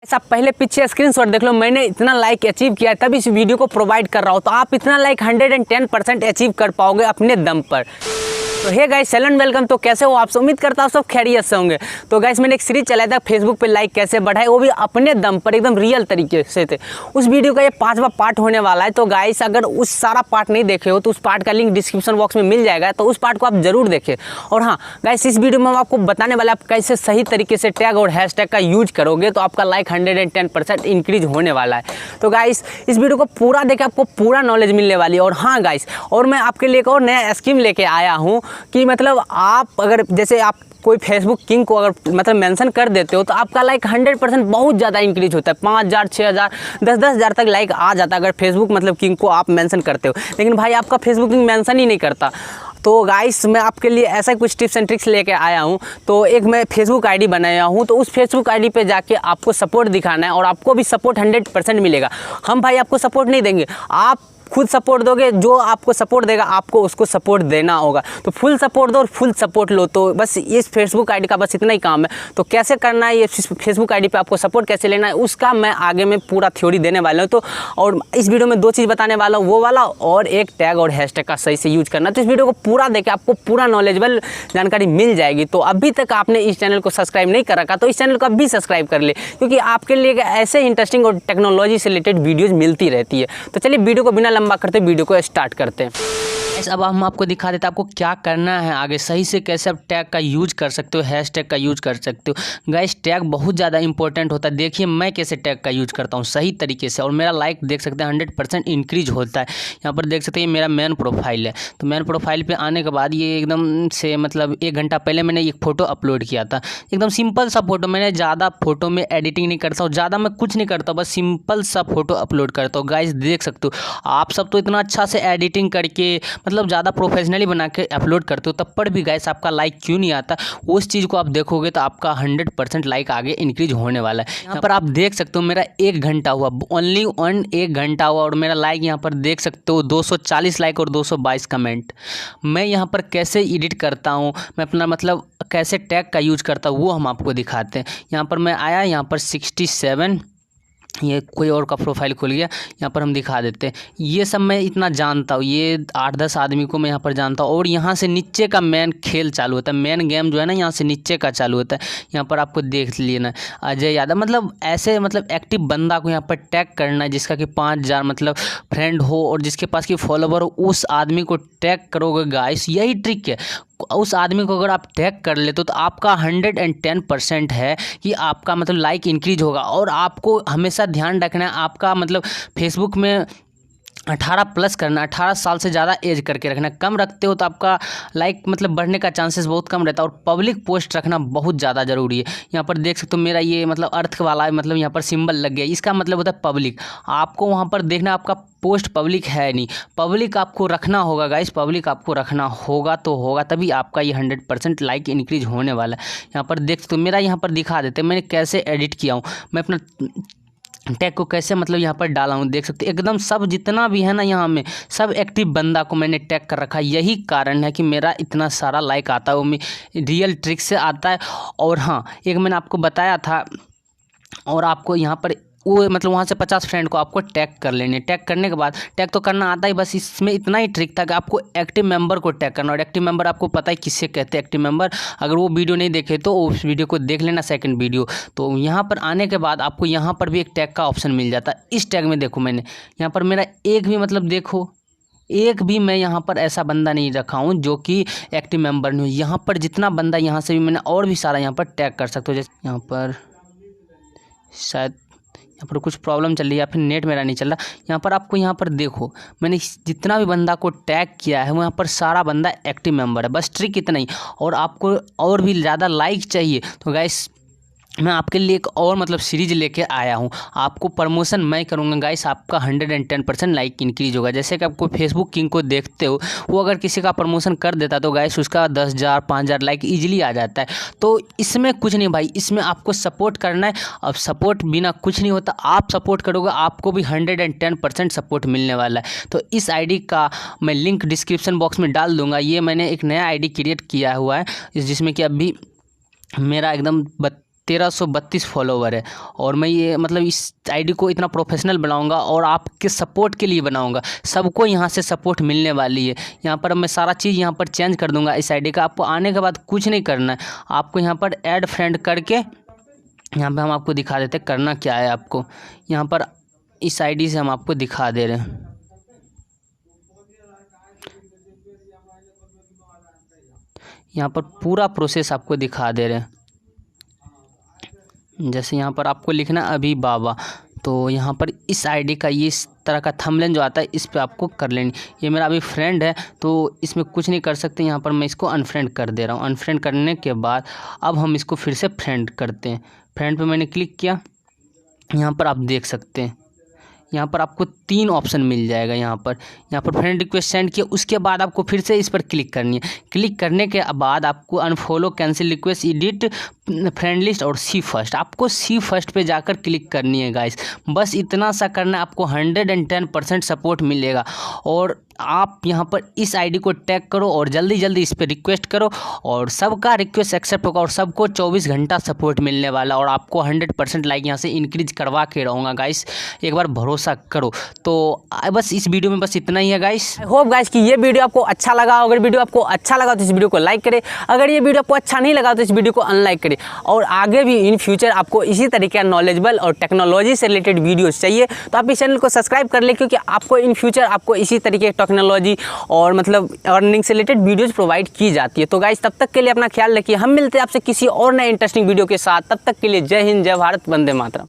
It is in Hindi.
आप पहले पीछे स्क्रीनशॉट देख लो, मैंने इतना लाइक अचीव किया है तब इस वीडियो को प्रोवाइड कर रहा हूँ। तो आप इतना लाइक 110% अचीव कर पाओगे अपने दम पर। तो hey guys, hello and welcome. तो कैसे हो आप सब? उम्मीद करता हूँ सब खैरियत से होंगे। तो गाइस, मैंने एक सीरीज चलाया था फेसबुक पे लाइक कैसे बढ़ाए, वो भी अपने दम पर एकदम रियल तरीके से थे। उस वीडियो का ये 5वां पार्ट होने वाला है। तो गाइस, अगर उस सारा पार्ट नहीं देखे हो तो उस पार्ट का लिंक डिस्क्रिप्शन बॉक्स में मिल जाएगा, तो उस पार्ट को आप जरूर देखें। और हाँ गाइस, इस वीडियो में हम आपको बताने वाला आप कैसे सही तरीके से टैग और हैशटैग का यूज करोगे तो आपका लाइक 110% इंक्रीज होने वाला है। तो गाइस, इस वीडियो को पूरा देखें, आपको पूरा नॉलेज मिलने वाली है। और हाँ गाइस, और मैं आपके लिए एक और नया स्कीम लेके आया हूँ कि मतलब आप अगर जैसे आप कोई फेसबुक किंग को अगर मतलब मेंशन कर देते हो तो आपका लाइक 100% बहुत ज़्यादा इंक्रीज होता है। 5000, 6000, 10,000 तक लाइक आ जाता है अगर फेसबुक मतलब किंग को आप मेंशन करते हो। लेकिन भाई आपका फेसबुक किंग मेंशन ही नहीं करता। तो गाइस, मैं आपके लिए ऐसा कुछ टिप्स एंड ट्रिक्स लेके आया हूँ। तो एक मैं फेसबुक आईडी बनाया हूँ, तो उस फेसबुक आईडी पे जाके आपको सपोर्ट दिखाना है और आपको भी सपोर्ट 100% मिलेगा। हम भाई आपको सपोर्ट नहीं देंगे, आप खुद सपोर्ट दोगे। जो आपको सपोर्ट देगा आपको उसको सपोर्ट देना होगा। तो फुल सपोर्ट दो और फुल सपोर्ट लो। तो बस इस फेसबुक आईडी का बस इतना ही काम है। तो कैसे करना है, ये फेसबुक आईडी पे आपको सपोर्ट कैसे लेना है, उसका मैं आगे में पूरा थ्योरी देने वाला हूँ। तो और इस वीडियो में 2 चीज़ बताने वाला हूँ, वो वाला और एक टैग और हैशटैग का सही से यूज करना। तो इस वीडियो को पूरा देखें, आपको पूरा नॉलेजेबल जानकारी मिल जाएगी। तो अभी तक आपने इस चैनल को सब्सक्राइब नहीं कर रखा तो इस चैनल को अभी सब्सक्राइब कर ले, क्योंकि आपके लिए ऐसे इंटरेस्टिंग और टेक्नोलॉजी से रिलेटेड वीडियोज़ मिलती रहती है। तो चलिए वीडियो को बिना लंबा करते वीडियो को स्टार्ट करते हैं। अब हम आपको दिखा देते हैं आपको क्या करना है आगे, सही से कैसे आप टैग का यूज कर सकते हो, हैशटैग का यूज कर सकते हो। गाइस, टैग बहुत ज़्यादा इंपॉर्टेंट होता है। देखिए मैं कैसे टैग का यूज करता हूँ सही तरीके से, और मेरा लाइक देख सकते हैं 100% इंक्रीज होता है। यहाँ पर देख सकते हैं ये मेरा मेन प्रोफाइल है। तो मेन प्रोफाइल पे आने के बाद ये एकदम से मतलब 1 घंटा पहले मैंने एक फ़ोटो अपलोड किया था। एकदम सिंपल सा फोटो, मैंने ज़्यादा फोटो में एडिटिंग नहीं करता हूँ, ज़्यादा मैं कुछ नहीं करता हूँ, बस सिंपल सा फोटो अपलोड करता हूँ। गाइस देख सकते हो, आप सब तो इतना अच्छा से एडिटिंग करके मतलब ज़्यादा प्रोफेशनली बना के अपलोड करते हो, तब पर भी गाइस आपका लाइक क्यों नहीं आता? उस चीज़ को आप देखोगे तो आपका 100% लाइक आगे इंक्रीज होने वाला है। यहाँ पर आप देख सकते हो मेरा 1 घंटा हुआ, ओनली 1 घंटा हुआ, और मेरा लाइक यहाँ पर देख सकते हो 240 लाइक और 222 कमेंट। मैं यहाँ पर कैसे एडिट करता हूँ, मैं अपना मतलब कैसे टैग का यूज करता हूँ वो हम आपको दिखाते हैं। यहाँ पर मैं आया, यहाँ पर 67, ये कोई और का प्रोफाइल खुल गया, यहाँ पर हम दिखा देते हैं। ये सब मैं इतना जानता हूँ, ये 8-10 आदमी को मैं यहाँ पर जानता हूँ। और यहाँ से नीचे का मेन खेल चालू होता है, मेन गेम जो है ना यहाँ से नीचे का चालू होता है। यहाँ पर आपको देख लेना अजय यादव, मतलब ऐसे मतलब एक्टिव बंदा को यहाँ पर टैग करना है जिसका कि 5000 मतलब फ्रेंड हो और जिसके पास की फॉलोवर हो, उस आदमी को टैग करोगे गाइस। यही ट्रिक है, उस आदमी को अगर आप टैग कर लेते हो तो आपका 110% है कि आपका मतलब लाइक इंक्रीज होगा। और आपको हमेशा ध्यान रखना है, आपका मतलब फेसबुक में 18+ करना, 18 साल से ज़्यादा एज करके रखना। कम रखते हो तो आपका लाइक मतलब बढ़ने का चांसेस बहुत कम रहता है। और पब्लिक पोस्ट रखना बहुत ज़्यादा ज़रूरी है। यहाँ पर देख सकते हो मेरा ये मतलब अर्थ वाला मतलब यहाँ पर सिंबल लग गया, इसका मतलब होता है पब्लिक। आपको वहाँ पर देखना आपका पोस्ट पब्लिक है नहीं, पब्लिक आपको रखना होगा गाइस, पब्लिक आपको रखना होगा तो होगा, तभी आपका ये 100% लाइक इंक्रीज होने वाला है। यहाँ पर देख सकते हो मेरा यहाँ पर दिखा देते हैं मैंने कैसे एडिट किया हूँ, मैं अपना टैग को कैसे मतलब यहाँ पर डाला हूँ। देख सकते एकदम सब जितना भी है ना यहाँ में सब एक्टिव बंदा को मैंने टैग कर रखा है। यही कारण है कि मेरा इतना सारा लाइक आता है, वो रियल ट्रिक से आता है। और हाँ, एक मैंने आपको बताया था, और आपको यहाँ पर वो मतलब वहाँ से 50 फ्रेंड को आपको टैग कर लेने। टैग करने के बाद टैग तो करना आता ही, बस इसमें इतना ही ट्रिक था कि आपको एक्टिव मेंबर को टैग करना। और एक्टिव मेंबर आपको पता है किससे कहते हैं एक्टिव मेंबर, अगर वो वीडियो नहीं देखे तो उस वीडियो को देख लेना, सेकंड वीडियो। तो यहाँ पर आने के बाद आपको यहाँ पर भी एक टैग का ऑप्शन मिल जाता है। इस टैग में देखो मैंने यहाँ पर मेरा एक भी मतलब देखो एक भी मैं यहाँ पर ऐसा बंदा नहीं रखा हूँ जो कि एक्टिव मेंबर नहीं हो। यहाँ पर जितना बंदा यहाँ से भी मैंने और भी सारा यहाँ पर टैग कर सकते हो। जैसे यहाँ पर शायद यहाँ पर कुछ प्रॉब्लम चल रही है या फिर नेट मेरा नहीं चल रहा। यहाँ पर आपको यहाँ पर देखो मैंने जितना भी बंदा को टैग किया है वो यहाँ पर सारा बंदा एक्टिव मेंबर है। बस ट्रिक इतना ही। और आपको और भी ज़्यादा लाइक चाहिए तो गाइस मैं आपके लिए एक और मतलब सीरीज लेके आया हूँ। आपको प्रमोशन मैं करूँगा गाइस, आपका 110% लाइक इंक्रीज होगा। जैसे कि आपको फेसबुक किंग को देखते हो, वो अगर किसी का प्रमोशन कर देता तो गाइस उसका 10,000 5,000 लाइक इजीली आ जाता है। तो इसमें कुछ नहीं भाई, इसमें आपको सपोर्ट करना है। अब सपोर्ट बिना कुछ नहीं होता, आप सपोर्ट करोगे आपको भी 110% सपोर्ट मिलने वाला है। तो इस आईडी का मैं लिंक डिस्क्रिप्शन बॉक्स में डाल दूँगा। ये मैंने एक नया आईडी क्रिएट किया हुआ है जिसमें कि अभी मेरा एकदम 1332 फॉलोवर है। और मैं ये मतलब इस आईडी को इतना प्रोफेशनल बनाऊंगा और आपके सपोर्ट के लिए बनाऊंगा, सबको यहाँ से सपोर्ट मिलने वाली है। यहाँ पर मैं सारा चीज़ यहाँ पर चेंज कर दूंगा इस आईडी का। आपको आने के बाद कुछ नहीं करना है, आपको यहाँ पर ऐड फ्रेंड करके यहाँ पे हम आपको दिखा देते हैं करना क्या है। आपको यहाँ पर इस आईडी से हम आपको दिखा दे रहे हैं। यहाँ पर पूरा प्रोसेस आपको दिखा दे रहे हैं। जैसे यहाँ पर आपको लिखना अभी बाबा, तो यहाँ पर इस आईडी का ये इस तरह का थंबनेल जो आता है इस पे आपको कर लेनी। ये मेरा अभी फ्रेंड है तो इसमें कुछ नहीं कर सकते। यहाँ पर मैं इसको अनफ्रेंड कर दे रहा हूँ। अनफ्रेंड करने के बाद अब हम इसको फिर से फ्रेंड करते हैं। फ्रेंड पे मैंने क्लिक किया, यहाँ पर आप देख सकते हैं यहाँ पर आपको 3 ऑप्शन मिल जाएगा। यहाँ पर फ्रेंड रिक्वेस्ट सेंड किया, उसके बाद आपको फिर से इस पर क्लिक करनी है। क्लिक करने के बाद आपको unfollow, cancel request, edit, friend list और सी फर्स्ट, आपको सी फर्स्ट पे जाकर क्लिक करनी है गाइस। बस इतना सा करना, आपको 110% सपोर्ट मिलेगा। और आप यहाँ पर इस आईडी को टैग करो और जल्दी जल्दी इस पर रिक्वेस्ट करो और सबका रिक्वेस्ट एक्सेप्ट होगा और सबको 24 घंटा सपोर्ट मिलने वाला। और आपको 100% लाइक यहाँ से इंक्रीज करवा के रहूँगा गाइस, एक बार भरोसा करो। तो बस इस वीडियो में बस इतना ही है गाइस। आई होप गाइस कि ये वीडियो आपको अच्छा लगा। अगर वीडियो आपको अच्छा लगा तो इस वीडियो को लाइक करें, अगर ये वीडियो आपको अच्छा नहीं लगा तो इस वीडियो को अनलाइक करें। और आगे भी इन फ्यूचर आपको इसी तरीके का नॉलेजेबल और टेक्नोलॉजी से रिलेटेड वीडियोस चाहिए तो आप इस चैनल को सब्सक्राइब कर लें, क्योंकि आपको इन फ्यूचर आपको इसी तरीके की टेक्नोलॉजी और मतलब अर्निंग से रिलेटेड वीडियोस प्रोवाइड की जाती है। तो गाइस तब तक के लिए अपना ख्याल रखिए। हम मिलते हैं आपसे किसी और नए इंटरेस्टिंग वीडियो के साथ। तब तक के लिए जय हिंद, जय भारत, वंदे मातरम।